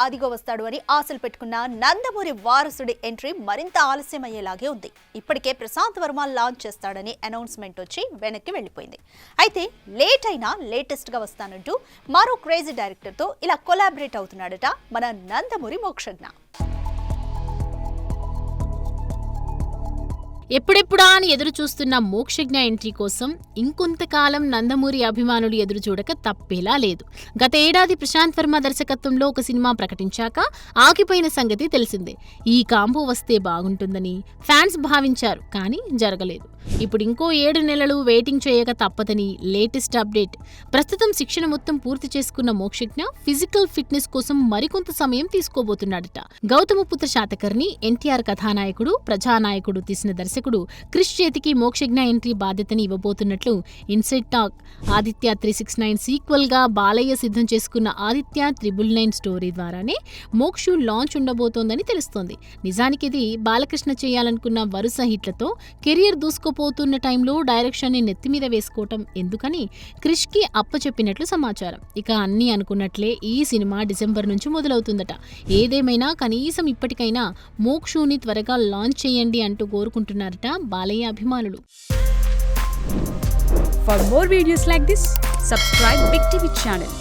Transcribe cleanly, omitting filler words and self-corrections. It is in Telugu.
అదిగో వస్తాడు అని ఆశలు పెట్టుకున్న నందమూరి వారసుడి ఎంట్రీ మరింత ఆలస్యమయ్యేలాగే ఉంది. ఇప్పటికే ప్రశాంత్ వర్మ లాంచ్ చేస్తాడని అనౌన్స్మెంట్ వచ్చి వెనక్కి వెళ్లిపోయింది. అయితే లేట్ అయినా లేటెస్ట్ గా వస్తానంటూ మరో క్రేజీ డైరెక్టర్ తో ఇలా కొలాబరేట్ అవుతున్నాడట మన నందమూరి మోక్షజ్ఞ. ఎప్పుడెప్పుడా అని ఎదురు చూస్తున్న మోక్షజ్ఞ ఎంట్రీ కోసం ఇంకొంతకాలం నందమూరి అభిమానులు ఎదురు చూడక తప్పేలా లేదు. గత ఏడాది ప్రశాంత్ వర్మ దర్శకత్వంలో ఒక సినిమా ప్రకటించాక ఆగిపోయిన సంగతి తెలిసిందే. ఈ కాంబో వస్తే బాగుంటుందని ఫ్యాన్స్ భావించారు, కానీ జరగలేదు. ఇప్పుడు ఇంకో 7 నెలలు వెయిటింగ్ చేయక తప్పదని లేటెస్ట్ అప్డేట్. ప్రస్తుతం శిక్షణ మొత్తం పూర్తి చేసుకున్న మోక్షజ్ఞ ఫిజికల్ ఫిట్నెస్ కోసం మరికొంత సమయం తీసుకోబోతున్నాడట. గౌతమపుత్ర శాతకర్ణి, ఎన్టీఆర్ కథానాయకుడు, ప్రజానాయకుడు తీసిన దర్శకుడు క్రిష్ చేతికి మోక్షజ్ఞ ఎంట్రీ బాధ్యతని ఇవ్వబోతున్నట్లు ఇన్సైడ్ టాక్. ఆదిత్య 369 సీక్వెల్ గా బాలయ్య సిద్ధం చేసుకున్న ఆదిత్య 999 స్టోరీ ద్వారానే మోక్షు లాంచ్ ఉండబోతోందని తెలుస్తోంది. నిజానికి ఇది బాలకృష్ణ చేయాలనుకున్న వరుస హిట్లతో కెరియర్ దూసుకోపోతున్న టైంలో డైరెక్షన్ ని నెత్తిమీద వేసుకోవటం ఎందుకని క్రిష్ కి అప్పచెప్పినట్లు సమాచారం. ఇక అన్నీ అనుకున్నట్లే ఈ సినిమా డిసెంబర్ నుంచి మొదలవుతుందట. ఏదేమైనా కనీసం ఇప్పటికైనా మోక్షుని త్వరగా లాంచ్ చేయండి అంటూ కోరుకుంటున్నారట బాలయ్య అభిమానులు. For more videos like this, subscribe Big TV channel.